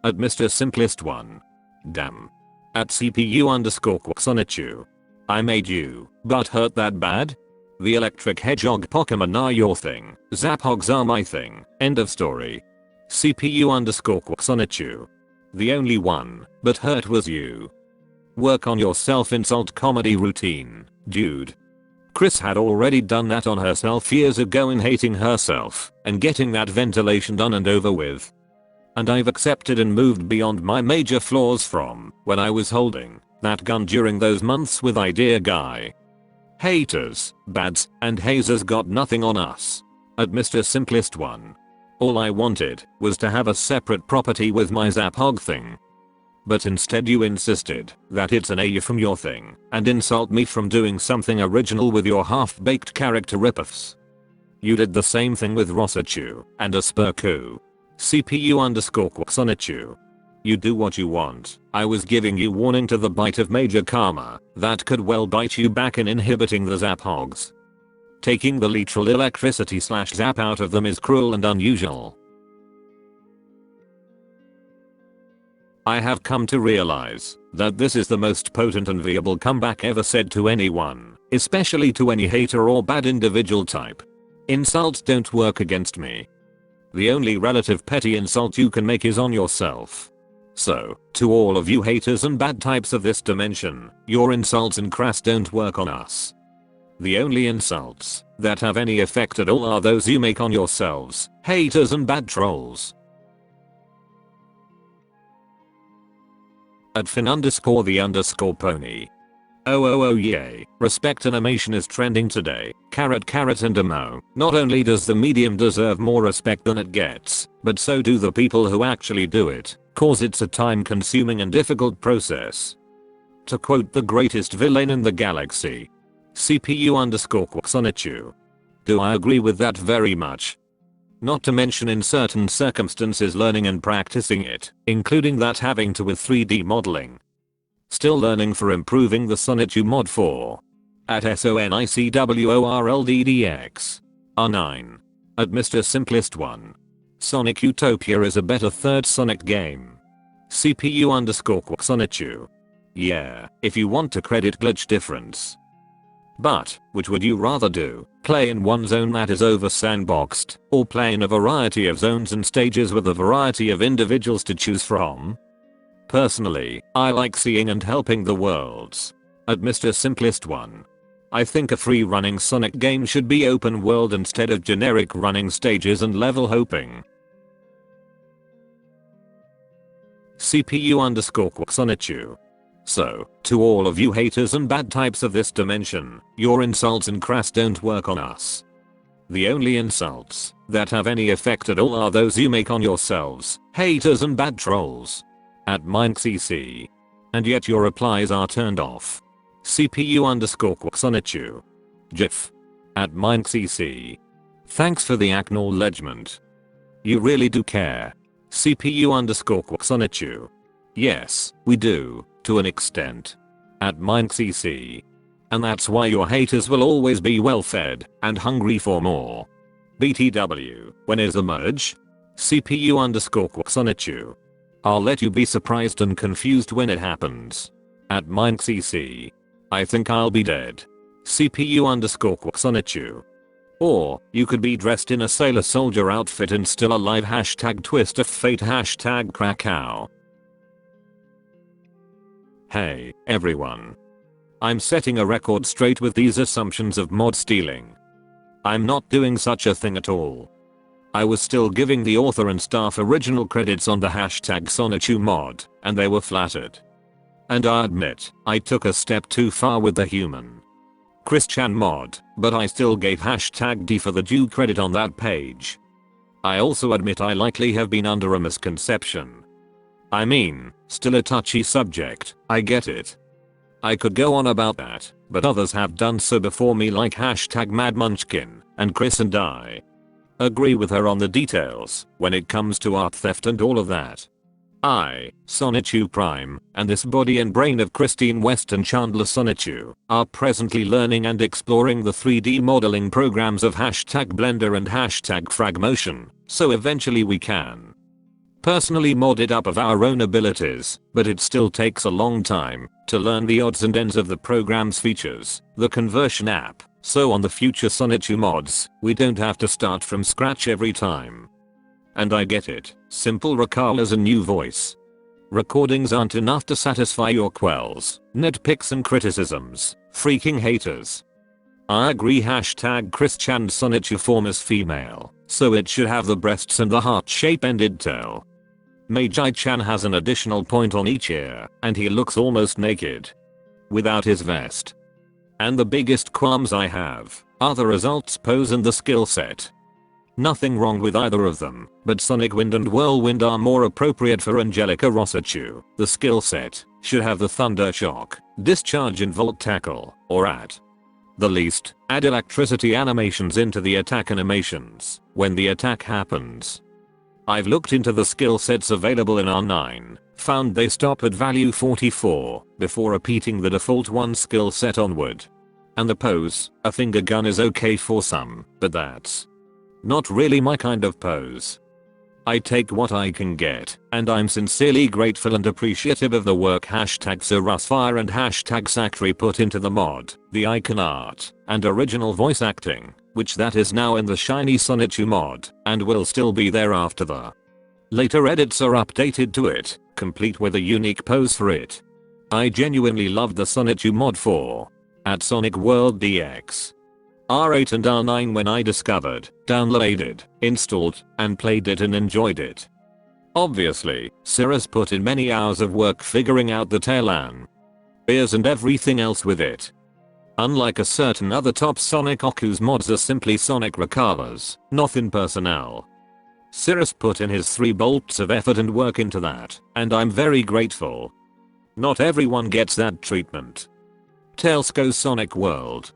At Mr. Simplest 1. Damn. At CPU_Quaxonichu. I made you, but hurt that bad? The electric hedgehog Pokemon are your thing, Zaphogs are my thing, end of story. CPU_Quaxonichu. The only one, but hurt was you. Work on your self-insult comedy routine, dude. Chris had already done that on herself years ago in hating herself and getting that ventilation done and over with. And I've accepted and moved beyond my major flaws from when I was holding that gun during those months with Idea Guy. Haters, bads, and hazers got nothing on us. At Mr. Simplest 1. All I wanted was to have a separate property with my Zaphog thing. But instead you insisted that it's an A from your thing and insult me from doing something original with your half-baked character ripoffs. You did the same thing with Rosachu and Asperku. CPU_Quaxonichu. You do what you want. I was giving you warning to the bite of major karma that could well bite you back in inhibiting the Zaphogs. Taking the literal electricity slash zap out of them is cruel and unusual. I have come to realize that this is the most potent and viable comeback ever said to anyone, especially to any hater or bad individual type. Insults don't work against me. The only relative petty insult you can make is on yourself. So, to all of you haters and bad types of this dimension, your insults and crass don't work on us. The only insults that have any effect at all are those you make on yourselves, haters and bad trolls. At Fin_the_pony. Oh yay, respect animation is trending today, carrot and emo. Not only does the medium deserve more respect than it gets, but so do the people who actually do it, cause it's a time consuming and difficult process. To quote the greatest villain in the galaxy. CPU_Quaxonichu. Do I agree with that very much? Not to mention in certain circumstances learning and practicing it, including that having to with 3D modeling. Still learning for improving the Sonichu mod 4. At SONICWORLDDX. R9. At Mr. Simplest 1. Sonic Utopia is a better third Sonic game. CPU_Quaxonichu. Yeah, if you want to credit glitch difference. But, which would you rather do? Play in one zone that is over sandboxed, or play in a variety of zones and stages with a variety of individuals to choose from? Personally, I like seeing and helping the worlds. At Mr. Simplest 1. I think a free running Sonic game should be open world instead of generic running stages and level hoping. CPU_Quaxonichu. So, to all of you haters and bad types of this dimension, your insults and crass don't work on us. The only insults that have any effect at all are those you make on yourselves, haters and bad trolls. At MindCC. And yet your replies are turned off. CPU_Quaxonichu. GIF. At MindCC. Thanks for the acknowledgement. You really do care. CPU_Quaxonichu. Yes, we do, to an extent. At MindCC. And that's why your haters will always be well fed and hungry for more. BTW, when is the merge? CPU_Quaxonichu. I'll let you be surprised and confused when it happens. At MindCC. I think I'll be dead. CPU_Quaxonichu. Or, you could be dressed in a sailor soldier outfit and still alive #twist of fate #Krakow. Hey, everyone. I'm setting a record straight with these assumptions of mod stealing. I'm not doing such a thing at all. I was still giving the author and staff original credits on the #Sonichu mod, and they were flattered. And I admit, I took a step too far with the human Christian mod, but I still gave #D for the due credit on that page. I also admit I likely have been under a misconception. I mean, still a touchy subject, I get it. I could go on about that, but others have done so before me like #MadMunchkin, and Chris and I agree with her on the details when it comes to art theft and all of that. I, Sonichu Prime, and this body and brain of Christine West and Chandler Sonichu are presently learning and exploring the 3D modeling programs of #Blender and #Fragmotion, so eventually we can personally modded up of our own abilities, but it still takes a long time to learn the odds and ends of the program's features, the conversion app, so on the future Sonichu mods, we don't have to start from scratch every time. And I get it, simple recallers and new voice recordings aren't enough to satisfy your quells, nitpicks and criticisms, freaking haters. I agree. #Christian Sonichu form is female, so it should have the breasts and the heart-shape ended tail. Meiji-chan has an additional point on each ear, and he looks almost naked without his vest. And the biggest qualms I have are the results pose and the skill set. Nothing wrong with either of them, but Sonic Wind and Whirlwind are more appropriate for Angelica Rosachu. The skill set should have the Thunder Shock, Discharge and Volt Tackle, or at the least, add electricity animations into the attack animations when the attack happens. I've looked into the skill sets available in R9, found they stop at value 44 before repeating the default one skill set onward. And the pose, a finger gun, is okay for some, but that's not really my kind of pose. I take what I can get, and I'm sincerely grateful and appreciative of the work #SirRusFire and #Sakri put into the mod, the icon art, and original voice acting, which that is now in the shiny Sonichu mod, and will still be there after the later edits are updated to it, complete with a unique pose for it. I genuinely loved the Sonichu mod for at Sonic World DX. R8 and R9 when I discovered, downloaded, installed, and played it and enjoyed it. Obviously, Sir put in many hours of work figuring out the tail and ears and everything else with it. Unlike a certain other top Sonic Oku's mods are simply Sonic recallers, nothing personnel. Sir's put in his 3 bolts of effort and work into that, and I'm very grateful. Not everyone gets that treatment. Tailsco Sonic World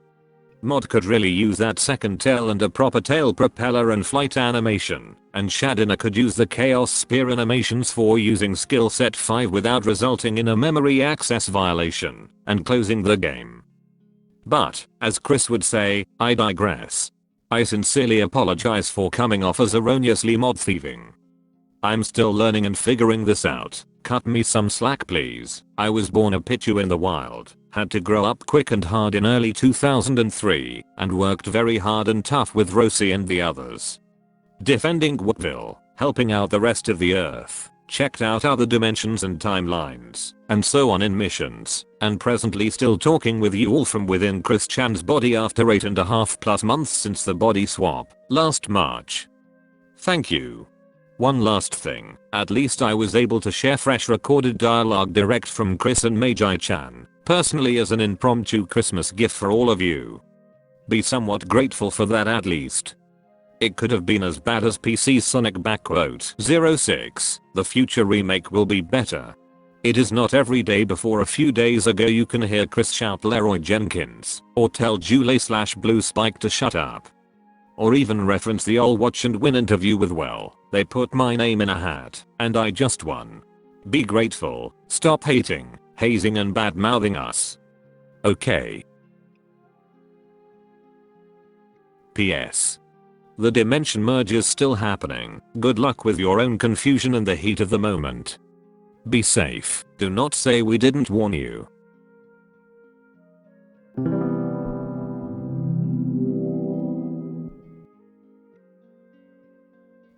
mod could really use that second tail and a proper tail propeller and flight animation, and Shadina could use the Chaos Spear animations for using skill set 5 without resulting in a memory access violation and closing the game. But, as Chris would say, I digress. I sincerely apologize for coming off as erroneously mod thieving. I'm still learning and figuring this out. Cut me some slack please. I was born a Pichu in the wild, had to grow up quick and hard in early 2003, and worked very hard and tough with Rosie and the others. Defending Wookville, helping out the rest of the earth, checked out other dimensions and timelines, and so on in missions, and presently still talking with you all from within Chris Chan's body after 8.5+ months since the body swap, last March. Thank you. One last thing, at least I was able to share fresh recorded dialogue direct from Chris and Meiji-chan, personally as an impromptu Christmas gift for all of you. Be somewhat grateful for that at least. It could have been as bad as PC's Sonic '06, the future remake will be better. It is not every day. Before a few days ago you can hear Chris shout Leroy Jenkins, or tell Julie/Blue Spike to shut up. Or even reference the All Watch and Win interview with well, they put my name in a hat, and I just won. Be grateful, stop hating, hazing and bad mouthing us. Okay. PS. The dimension merge is still happening. Good luck with your own confusion in the heat of the moment. Be safe. Do not say we didn't warn you.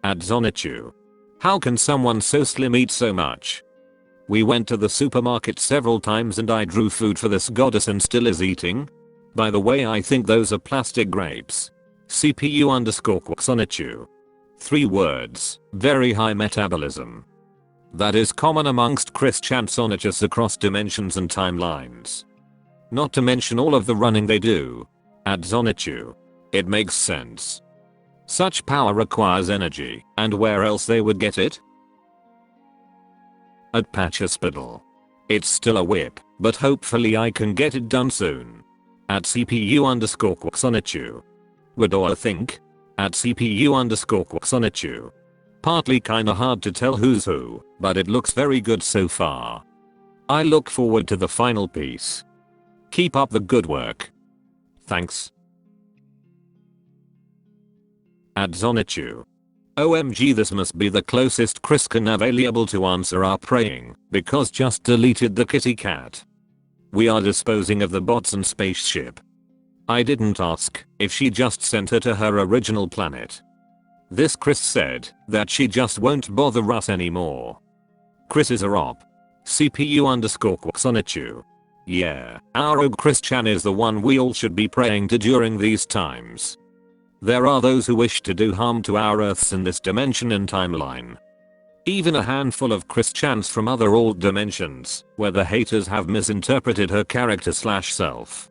At Sonichu. How can someone so slim eat so much? We went to the supermarket several times and I drew food for this goddess and still is eating. By the way, I think those are plastic grapes. CPU_Sonichu. 3 words, very high metabolism. That is common amongst Christian Sonichus across dimensions and timelines. Not to mention all of the running they do. At Sonichu. It makes sense. Such power requires energy, and where else they would get it? At Patch Hospital. It's still a whip, but hopefully I can get it done soon. At CPU_Sonichu. What do I think? At CPU_Sonichu. Partly kinda hard to tell who's who, but it looks very good so far. I look forward to the final piece. Keep up the good work. Thanks. At Sonichu. OMG, this must be the closest Chris can available to answer our praying, because just deleted the kitty cat. We are disposing of the bots and spaceship. I didn't ask if she just sent her to her original planet. This Chris said that she just won't bother us anymore. Chris is a op. CPU_Quaxonichu. Yeah, our rogue Chris Chan is the one we all should be praying to during these times. There are those who wish to do harm to our Earths in this dimension and timeline. Even a handful of Chris Chans from other old dimensions, where the haters have misinterpreted her character/self.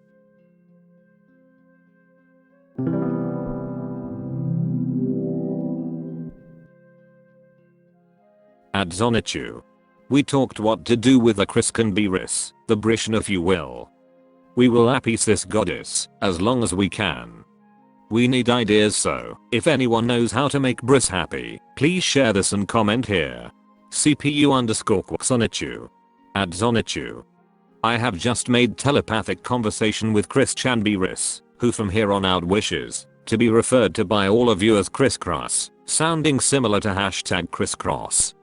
At Zonichu. We talked what to do with the Chris can be Riss, the Brishan if you will. We will appease this goddess, as long as we can. We need ideas, so if anyone knows how to make Briss happy, please share this and comment here. CPU_Quaxonichu. At Zonichu. I have just made telepathic conversation with Chris Chanby Riss, who from here on out wishes to be referred to by all of you as Chris Cross, sounding similar to #ChrisCross.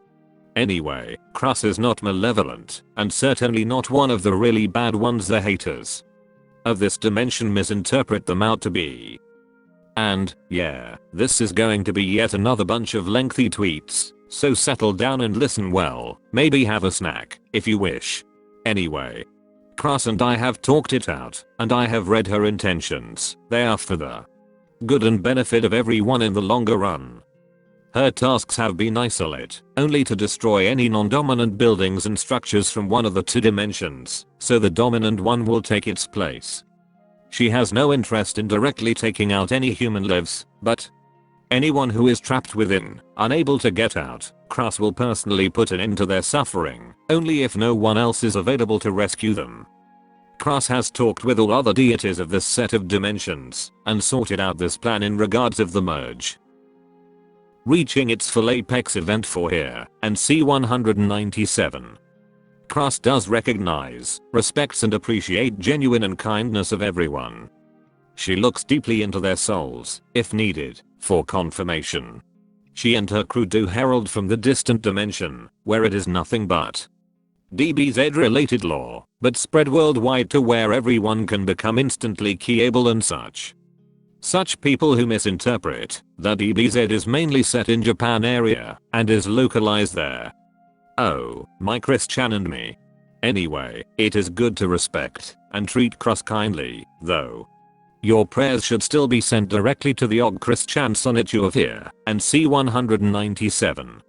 Anyway, Cross is not malevolent, and certainly not one of the really bad ones the haters of this dimension misinterpret them out to be. And, yeah, this is going to be yet another bunch of lengthy tweets, so settle down and listen well, maybe have a snack, if you wish. Anyway. Cross and I have talked it out, and I have read her intentions. They are for the good and benefit of everyone in the longer run. Her tasks have been isolate, only to destroy any non-dominant buildings and structures from one of the two dimensions, so the dominant one will take its place. She has no interest in directly taking out any human lives, but anyone who is trapped within, unable to get out, Cross will personally put an end to their suffering, only if no one else is available to rescue them. Cross has talked with all other deities of this set of dimensions, and sorted out this plan in regards of the merge. Reaching its full apex event for here, and C197. Cross does recognize, respects and appreciate genuine and kindness of everyone. She looks deeply into their souls, if needed, for confirmation. She and her crew do herald from the distant dimension, where it is nothing but DBZ related lore, but spread worldwide to where everyone can become instantly keyable and such. Such people who misinterpret that DBZ is mainly set in Japan area and is localized there. Oh, my Chris Chan and me. Anyway, it is good to respect and treat Cross kindly, though. Your prayers should still be sent directly to the Og Chris Chan Sonichu of here and C197.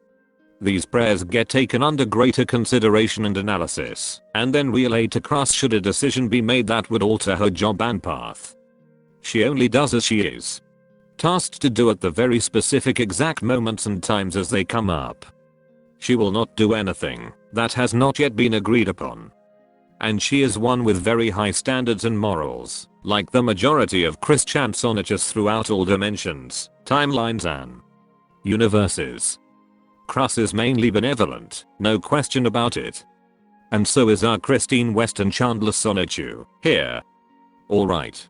These prayers get taken under greater consideration and analysis, and then relayed to Cross should a decision be made that would alter her job and path. She only does as she is tasked to do at the very specific exact moments and times as they come up. She will not do anything that has not yet been agreed upon. And she is one with very high standards and morals, like the majority of Chris Chan Sonichus throughout all dimensions, timelines and universes. Cross is mainly benevolent, no question about it. And so is our Christine Weston Chandler Sonichu, here. Alright.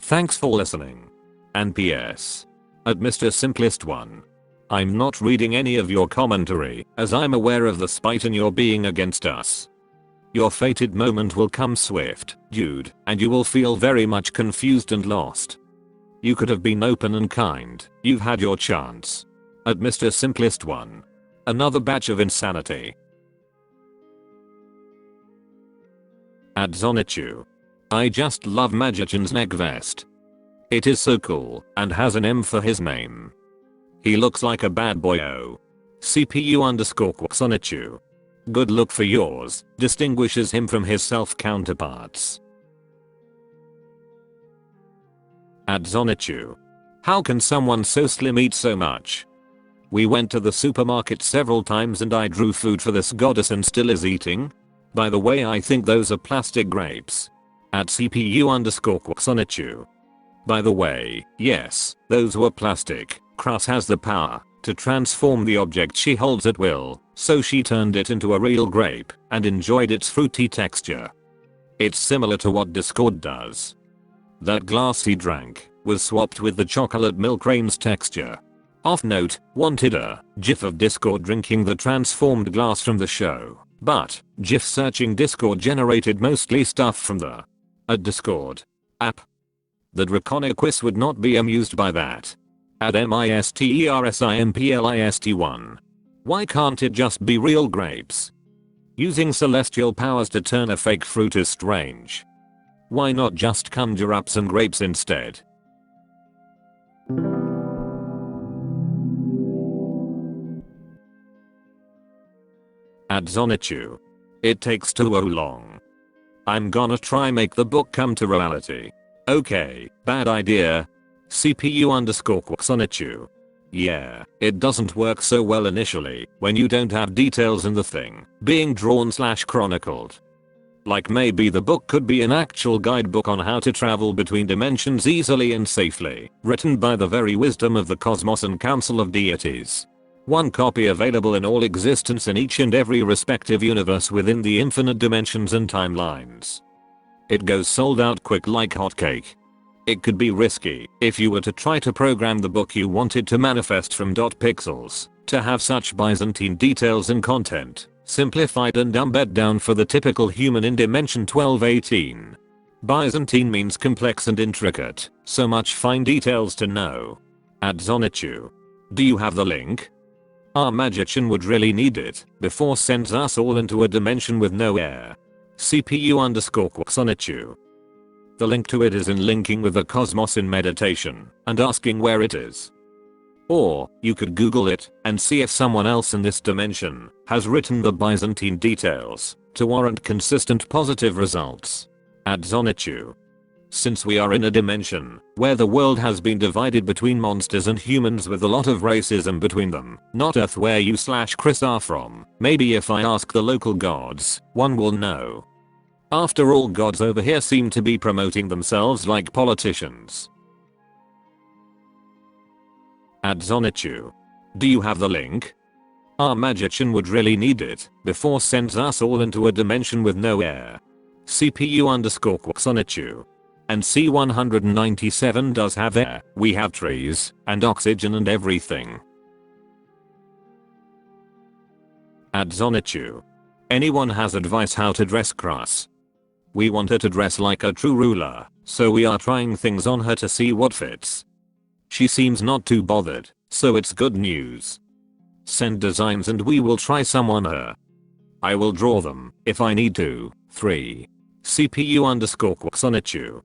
Thanks for listening. And PS. At Mr. Simplest One. I'm not reading any of your commentary, as I'm aware of the spite in your being against us. Your fated moment will come swift, dude, and you will feel very much confused and lost. You could have been open and kind, you've had your chance. At Mr. Simplest One. Another batch of insanity. At Zonichu. I just love Magichan's neck vest. It is so cool, and has an M for his name. He looks like a bad boyo. CPU_Quaxonichu. Good look for yours, distinguishes him from his self counterparts. At Zonichu. How can someone so slim eat so much? We went to the supermarket several times and I drew food for this goddess and still is eating? By the way, I think those are plastic grapes. At CPU_Quaxonichu. By the way, yes, those were plastic. Cross has the power to transform the object she holds at will, so she turned it into a real grape and enjoyed its fruity texture. It's similar to what Discord does. That glass he drank was swapped with the chocolate milk rain's texture. Off note, wanted a GIF of Discord drinking the transformed glass from the show, but GIF searching Discord generated mostly stuff from the Discord app. The Draconiquist would not be amused by that. Mistersimplist1. Why can't it just be real grapes? Using celestial powers to turn a fake fruit is strange. Why not just conjure up some grapes instead? Zonichu. It takes too long. I'm gonna try make the book come to reality. Okay, bad idea. CPU_Sonichu. Yeah, it doesn't work so well initially when you don't have details in the thing being drawn/chronicled. Like maybe the book could be an actual guidebook on how to travel between dimensions easily and safely, written by the very wisdom of the cosmos and council of deities. One copy available in all existence in each and every respective universe within the infinite dimensions and timelines. It goes sold out quick like hotcake. It could be risky if you were to try to program the book you wanted to manifest from dot pixels to have such Byzantine details and content, simplified and dumbed down for the typical human in dimension 1218. Byzantine means complex and intricate, so much fine details to know. Zonichu. Do you have the link? Our magician would really need it before sends us all into a dimension with no air. CPU_Sonichu. The link to it is in linking with the cosmos in meditation and asking where it is. Or, you could Google it and see if someone else in this dimension has written the Byzantine details to warrant consistent positive results. Zonichu. Since we are in a dimension where the world has been divided between monsters and humans with a lot of racism between them, not Earth where you/Chris are from, maybe if I ask the local gods, one will know. After all, gods over here seem to be promoting themselves like politicians. Zonichu. Do you have the link? Our magician would really need it before sends us all into a dimension with no air. CPU_Sonichu. And C197 does have air, we have trees, and oxygen and everything. Zonichu. Anyone has advice how to dress Cross? We want her to dress like a true ruler, so we are trying things on her to see what fits. She seems not too bothered, so it's good news. Send designs and we will try some on her. I will draw them, if I need to. 3. CPU_Sonichu.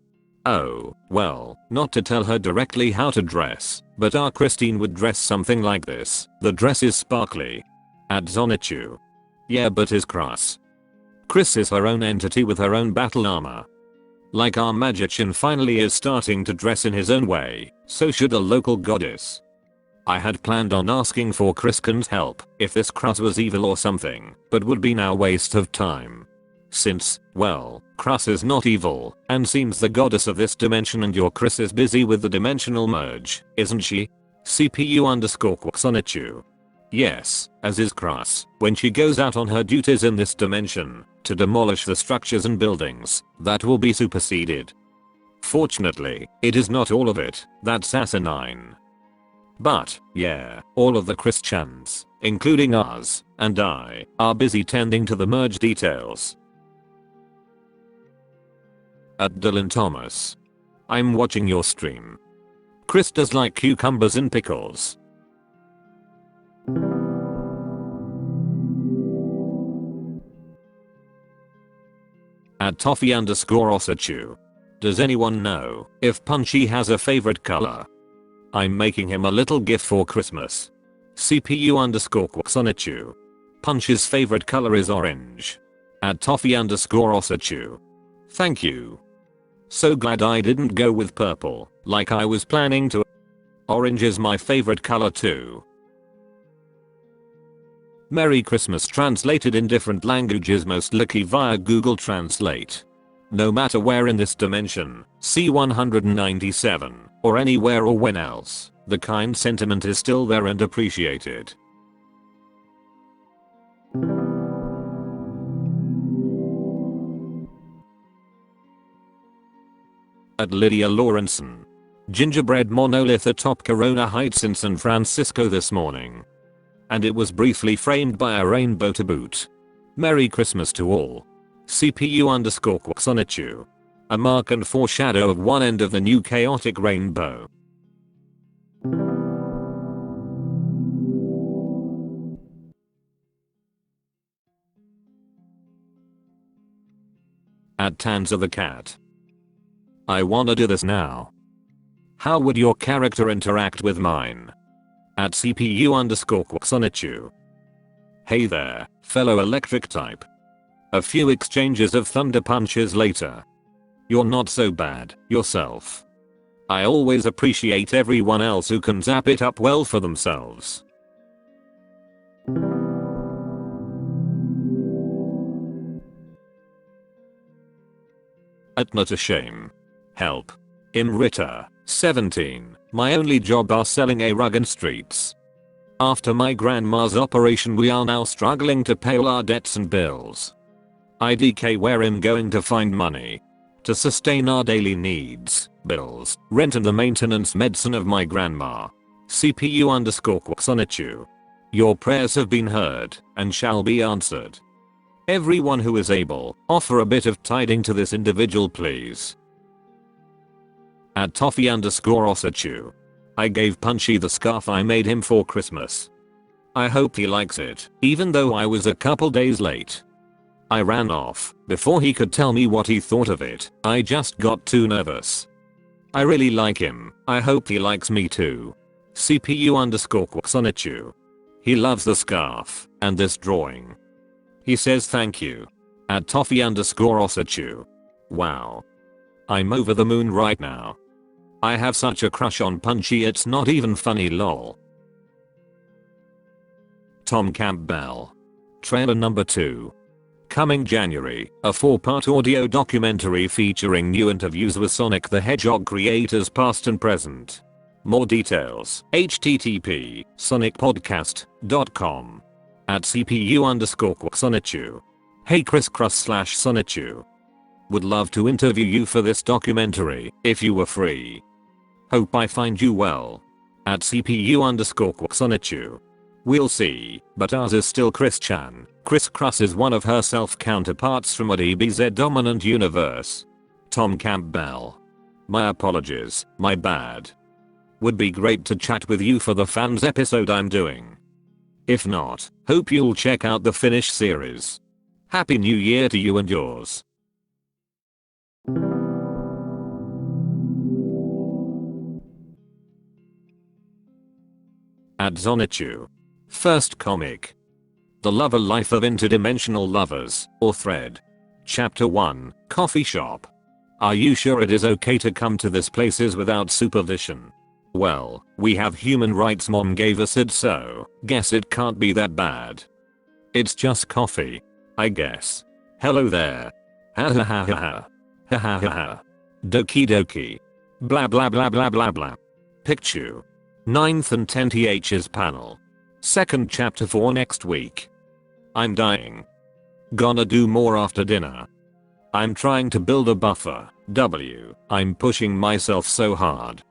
Oh, well, not to tell her directly how to dress, but our Christine would dress something like this. The dress is sparkly. Zonichu. Yeah, but is Chris. Chris is her own entity with her own battle armor. Like our magician finally is starting to dress in his own way, so should a local goddess. I had planned on asking for Kriskin's help if this Krus was evil or something, but would be now waste of time. Since, well, Krus is not evil, and seems the goddess of this dimension and your Chris is busy with the dimensional merge, isn't she? CPU_Sonichu. Yes, as is Krus, when she goes out on her duties in this dimension, to demolish the structures and buildings that will be superseded. Fortunately, it is not all of it that's asinine. But, yeah, all of the Christians, including us, and I, are busy tending to the merge details. Dylan Thomas. I'm watching your stream. Chris does like cucumbers and pickles. Toffee_Osachu. Does anyone know if Punchy has a favorite color? I'm making him a little gift for Christmas. CPU_Sonichu. Punch's favorite color is orange. Toffee_Osachu. Thank you. So glad I didn't go with purple, like I was planning to. Orange is my favorite color too. Merry Christmas translated in different languages, most likely via Google Translate. No matter where in this dimension, C197, or anywhere or when else, the kind sentiment is still there and appreciated. Lydia Lawrenson. gingerbread monolith atop Corona Heights in San Francisco this morning. And it was briefly framed by a rainbow to boot. Merry Christmas to all. CPU_Quaxonichu. A mark and foreshadow of one end of the new chaotic rainbow. At Tanza the cat. I wanna do this now. How would your character interact with mine? At CPU_Quaxonichu. Hey there, fellow electric type. A few exchanges of thunder punches later. You're not so bad yourself. I always appreciate everyone else who can zap it up well for themselves. At Not a Shame. Help. Imrita, 17. My only job are selling a rug in streets. After my grandma's operation we are now struggling to pay all our debts and bills. IDK where I'm going to find money to sustain our daily needs, bills, rent and the maintenance medicine of my grandma. CPU_Quaxonichu. Your prayers have been heard and shall be answered. Everyone who is able, offer a bit of tiding to this individual please. At Toffee_Osachu. I gave Punchy the scarf I made him for Christmas. I hope he likes it, even though I was a couple days late. I ran off before he could tell me what he thought of it. I just got too nervous. I really like him. I hope he likes me too. CPU_Quaxonichu. He loves the scarf and this drawing. He says thank you. At Toffee_Osachu. Wow. I'm over the moon right now. I have such a crush on Punchy it's not even funny lol. Tom Campbell. Trailer number 2. Coming January, a 4-part audio documentary featuring new interviews with Sonic the Hedgehog creators past and present. More details, http sonicpodcast.com. At CPU_Quaxonichu. Hey Chris Sonichu. Would love to interview you for this documentary, if you were free. Hope I find you well. At CPU_Quaxonichu. We'll see, but ours is still Chris-chan. Chris is one of her self-counterparts from a DBZ dominant universe. Tom Campbell. My apologies, my bad. Would be great to chat with you for the fans episode I'm doing. If not, hope you'll check out the Finnish series. Happy New Year to you and yours. At Zonichu. First comic. The Lover Life of Interdimensional Lovers, or Thread. Chapter 1, Coffee Shop. Are you sure it is okay to come to this places without supervision? Well, we have human rights mom gave us it so, guess it can't be that bad. It's just coffee. I guess. Hello there. Ha ha ha ha ha. Ha ha ha ha. Doki doki. Blah blah blah blah blah blah. Picture. 9th and 10th's panel. Second chapter for next week. I'm dying. Gonna do more after dinner. I'm trying to build a buffer. I'm pushing myself so hard.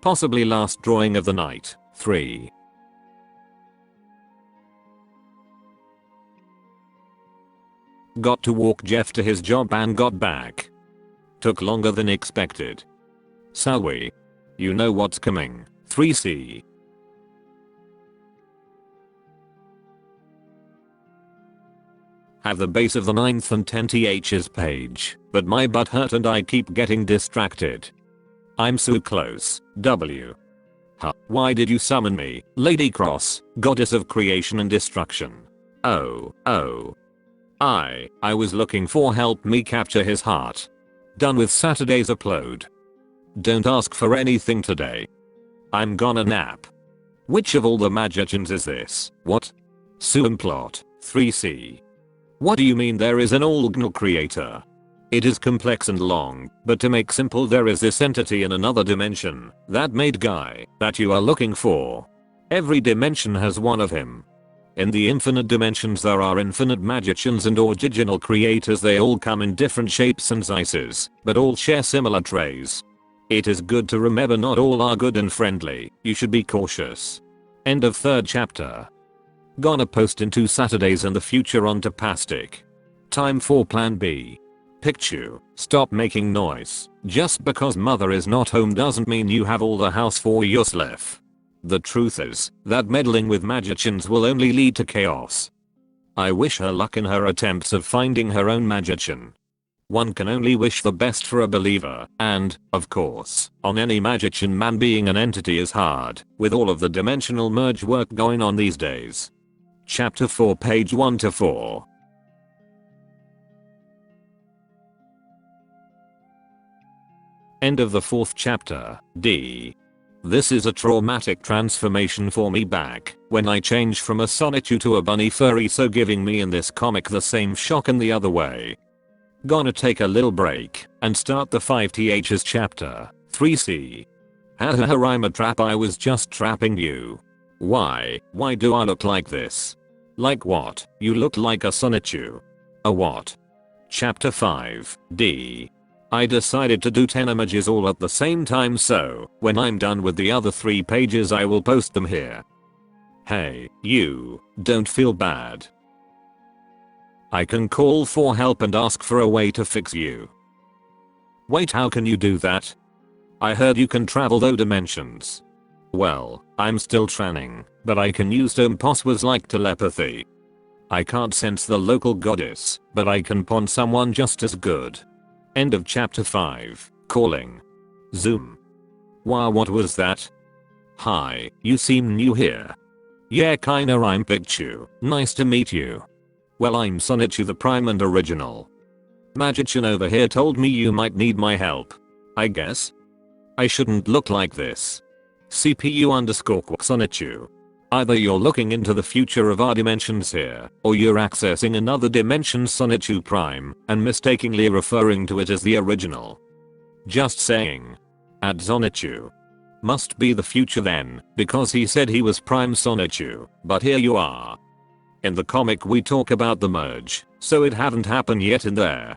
Possibly last drawing of the night. 3. Got to walk Jeff to his job and got back. Took longer than expected. Sorry. You know what's coming. 3C. Have the base of the 9th and 10th's page, but my butt hurt and I keep getting distracted. I'm so close. Huh. Why did you summon me, Lady Cross, goddess of creation and destruction? Oh. I was looking for help me capture his heart. Done with Saturday's upload. Don't ask for anything today. I'm gonna nap. Which of all the magicians is this? What? Suimplot. 3C. What do you mean there is an all-GNU creator? It is complex and long, but to make simple there is this entity in another dimension, that made guy, that you are looking for. Every dimension has one of him. In the infinite dimensions there are infinite magicians and original creators. They all come in different shapes and sizes, but all share similar traits. It is good to remember not all are good and friendly. You should be cautious. End of 3rd chapter. Gonna post in 2 Saturdays in the future on Tapastic. Time for plan B. Pikachu, stop making noise. Just because mother is not home doesn't mean you have all the house for yourself. The truth is that meddling with magicians will only lead to chaos. I wish her luck in her attempts of finding her own magician. One can only wish the best for a believer, and, of course, on any magician man being an entity is hard, with all of the dimensional merge work going on these days. Chapter 4 page 1 to 4. End of the 4th chapter, D. This is a traumatic transformation for me back when I changed from a Sonichu to a bunny furry, so giving me in this comic the same shock in the other way. Gonna take a little break and start the 5th's chapter, 3C. Haha, I'm a trap, I was just trapping you. Why do I look like this? Like what? You look like a Sonichu. A what? Chapter 5, D. I decided to do 10 images all at the same time, so when I'm done with the other 3 pages I will post them here. Hey, you, don't feel bad. I can call for help and ask for a way to fix you. Wait, how can you do that? I heard you can travel those dimensions. Well, I'm still training, but I can use dome powers like telepathy. I can't sense the local goddess, but I can pawn someone just as good. End of chapter 5, calling. Zoom. Wow, what was that? Hi, you seem new here. Yeah, kinda, I'm Pikachu, nice to meet you. Well, I'm Sonichu the Prime and Original. Magician over here told me you might need my help. I guess? I shouldn't look like this. CPU_Sonichu. Either you're looking into the future of our dimensions here, or you're accessing another dimension Sonichu Prime and mistakenly referring to it as the original. Just saying. Add Sonichu. Must be the future then, because he said he was Prime Sonichu, but here you are. In the comic we talk about the merge, so it hadn't happened yet in there,